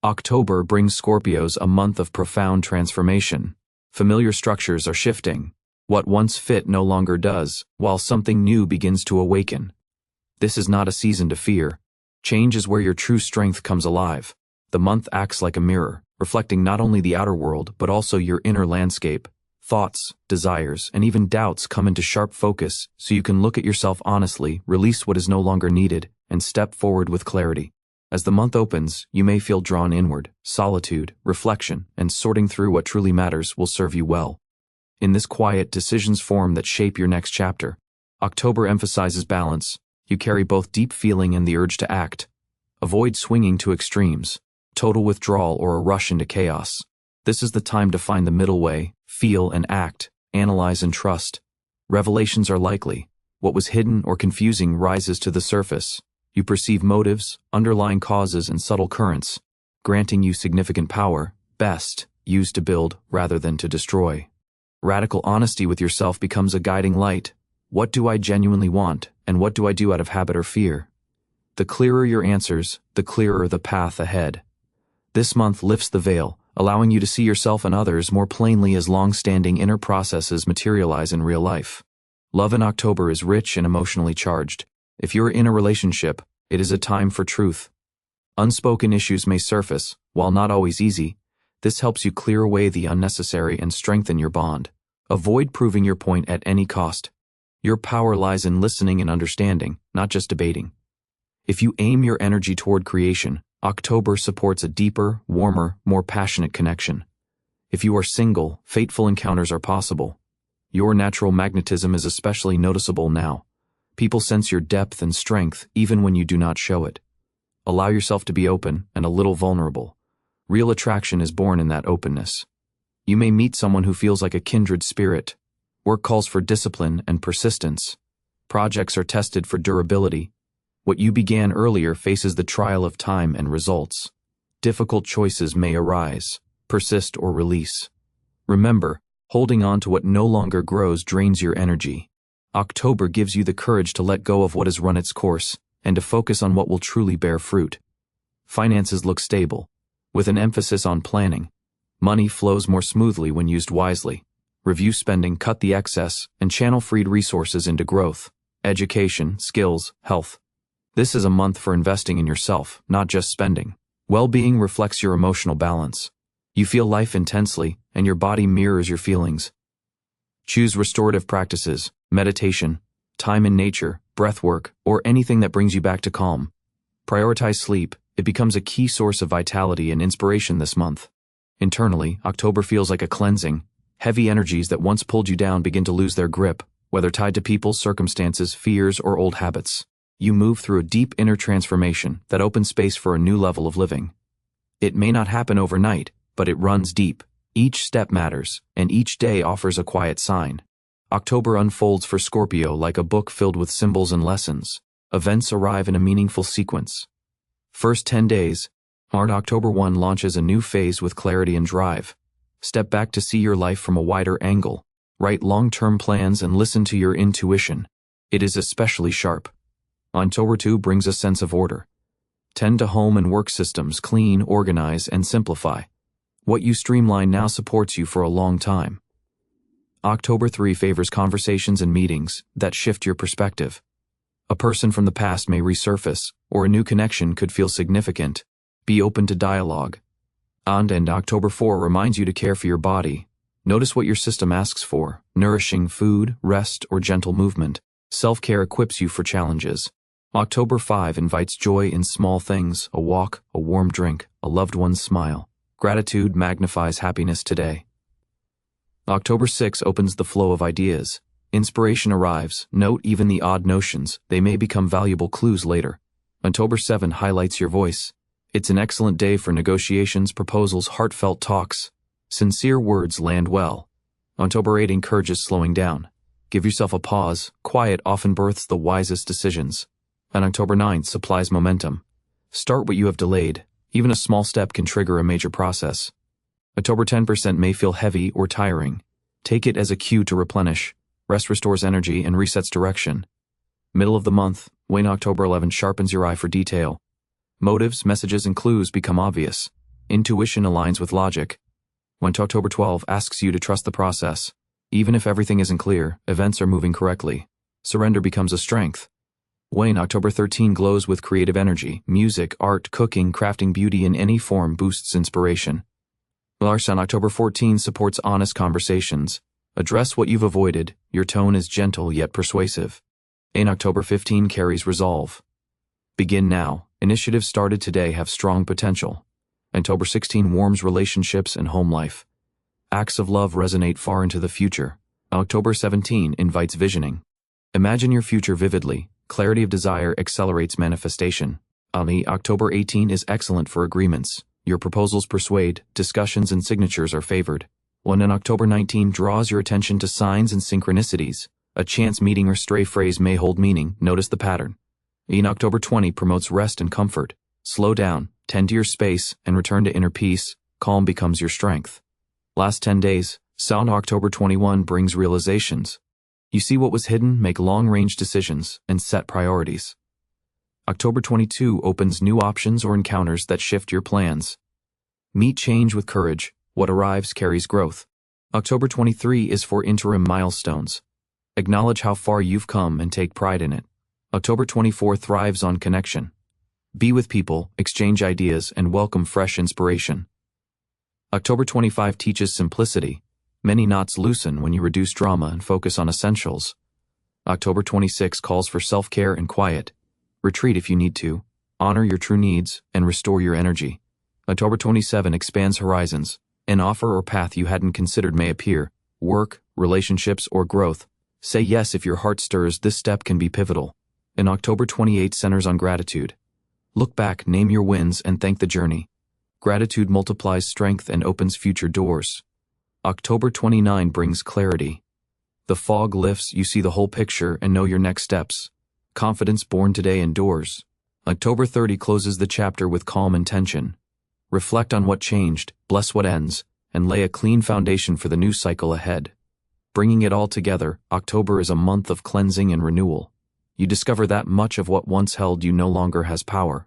October brings Scorpios a month of profound transformation. Familiar structures are shifting. What once fit no longer does, while something new begins to awaken. This is not a season to fear. Change is where your true strength comes alive. The month acts like a mirror, reflecting not only the outer world but also your inner landscape. Thoughts, desires, and even doubts come into sharp focus so you can look at yourself honestly, release what is no longer needed, and step forward with clarity. As the month opens, you may feel drawn inward. Solitude, reflection, and sorting through what truly matters will serve you well. In this quiet, decisions form that shape your next chapter. October emphasizes balance. You carry both deep feeling and the urge to act. Avoid swinging to extremes, total withdrawal or a rush into chaos. This is the time to find the middle way, feel and act, analyze and trust. Revelations are likely. What was hidden or confusing rises to the surface. You perceive motives, underlying causes, and subtle currents, granting you significant power, best used to build rather than to destroy. Radical honesty with yourself becomes a guiding light. What do I genuinely want, and what do I do out of habit or fear? The clearer your answers, the clearer the path ahead. This month lifts the veil, allowing you to see yourself and others more plainly as long-standing inner processes materialize in real life. Love in October is rich and emotionally charged. If you're in a relationship, it is a time for truth. Unspoken issues may surface, while not always easy. This helps you clear away the unnecessary and strengthen your bond. Avoid proving your point at any cost. Your power lies in listening and understanding, not just debating. If you aim your energy toward creation, October supports a deeper, warmer, more passionate connection. If you are single, fateful encounters are possible. Your natural magnetism is especially noticeable now. People sense your depth and strength even when you do not show it. Allow yourself to be open and a little vulnerable. Real attraction is born in that openness. You may meet someone who feels like a kindred spirit. Work calls for discipline and persistence. Projects are tested for durability. What you began earlier faces the trial of time and results. Difficult choices may arise, persist or release. Remember, holding on to what no longer grows drains your energy. October gives you the courage to let go of what has run its course and to focus on what will truly bear fruit. Finances look stable, with an emphasis on planning. Money flows more smoothly when used wisely. Review spending, cut the excess, and channel freed resources into growth, education, skills, health. This is a month for investing in yourself, not just spending. Well-being reflects your emotional balance. You feel life intensely, and your body mirrors your feelings. Choose restorative practices, meditation, time in nature, breathwork, or anything that brings you back to calm. Prioritize sleep. It becomes a key source of vitality and inspiration this month. Internally, October feels like a cleansing. Heavy energies that once pulled you down begin to lose their grip, whether tied to people, circumstances, fears, or old habits. You move through a deep inner transformation that opens space for a new level of living. It may not happen overnight, but it runs deep. Each step matters, and each day offers a quiet sign. October unfolds for Scorpio like a book filled with symbols and lessons. Events arrive in a meaningful sequence. First 10 days, October 1 launches a new phase with clarity and drive. Step back to see your life from a wider angle. Write long-term plans and listen to your intuition. It is especially sharp. October 2 brings a sense of order. Tend to home and work systems, clean, organize, and simplify. What you streamline now supports you for a long time. October 3 favors conversations and meetings that shift your perspective. A person from the past may resurface, or a new connection could feel significant. Be open to dialogue. And October 4 reminds you to care for your body. Notice what your system asks for: nourishing food, rest, or gentle movement. Self-care equips you for challenges. October 5 invites joy in small things: a walk, a warm drink, a loved one's smile. Gratitude magnifies happiness today. October 6 opens the flow of ideas. Inspiration arrives. Note even the odd notions. They may become valuable clues later. October 7 highlights your voice. It's an excellent day for negotiations, proposals, heartfelt talks. Sincere words land well. October 8 encourages slowing down. Give yourself a pause. Quiet often births the wisest decisions. And October 9 supplies momentum. Start what you have delayed. Even a small step can trigger a major process. October 10% may feel heavy or tiring. Take it as a cue to replenish. Rest restores energy and resets direction. Middle of the month, October 11 sharpens your eye for detail. Motives, messages, and clues become obvious. Intuition aligns with logic. When October 12 asks you to trust the process, even if everything isn't clear, events are moving correctly. Surrender becomes a strength. When October 13 glows with creative energy, music, art, cooking, crafting, beauty in any form boosts inspiration. Lars on October 14 supports honest conversations. Address what you've avoided, your tone is gentle yet persuasive. In October 15 carries resolve. Begin now, initiatives started today have strong potential. October 16 warms relationships and home life. Acts of love resonate far into the future. October 17 invites visioning. Imagine your future vividly. Clarity of desire accelerates manifestation. October 18 is excellent for agreements. Your proposals persuade, discussions and signatures are favored. When October 19 draws your attention to signs and synchronicities, a chance meeting or stray phrase may hold meaning, notice the pattern. October 20 promotes rest and comfort. Slow down, tend to your space, and return to inner peace. Calm becomes your strength. Last 10 days, Sound October 21 brings realizations. You see what was hidden, make long-range decisions, and set priorities. October 22 opens new options or encounters that shift your plans. Meet change with courage. What arrives carries growth. October 23 is for interim milestones. Acknowledge how far you've come and take pride in it. October 24 thrives on connection. Be with people, exchange ideas, and welcome fresh inspiration. October 25 teaches simplicity. Many knots loosen when you reduce drama and focus on essentials. October 26 calls for self-care and quiet. Retreat if you need to. Honor your true needs and restore your energy. October 27 expands horizons. An offer or path you hadn't considered may appear. Work, relationships, or growth. Say yes if your heart stirs, this step can be pivotal. And October 28 centers on gratitude. Look back, name your wins, and thank the journey. Gratitude multiplies strength and opens future doors. October 29 brings clarity. The fog lifts, you see the whole picture and know your next steps. Confidence born today endures. October 30 closes the chapter with calm intention. Reflect on what changed, bless what ends, and lay a clean foundation for the new cycle ahead. Bringing it all together, October is a month of cleansing and renewal. You discover that much of what once held you no longer has power.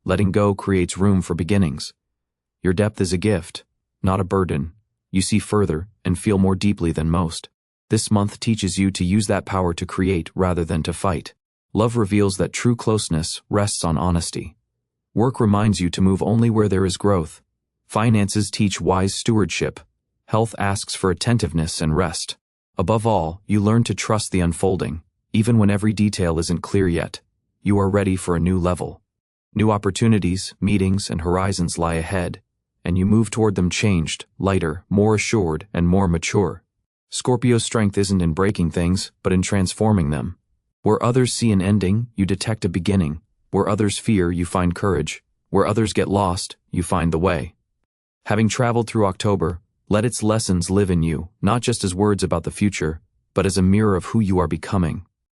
Letting go creates room for beginnings. Your depth is a gift, not a burden. You see further and feel more deeply than most. This month teaches you to use that power to create rather than to fight. Love reveals that true closeness rests on honesty. Work reminds you to move only where there is growth. Finances teach wise stewardship. Health asks for attentiveness and rest. Above all, you learn to trust the unfolding. Even when every detail isn't clear yet, you are ready for a new level. New opportunities, meetings, and horizons lie ahead, and you move toward them changed, lighter, more assured, and more mature. Scorpio's strength isn't in breaking things, but in transforming them. Where others see an ending, you detect a beginning. Where others fear, you find courage. Where others get lost, you find the way. Having traveled through October, let its lessons live in you, not just as words about the future, but as a mirror of who you are becoming.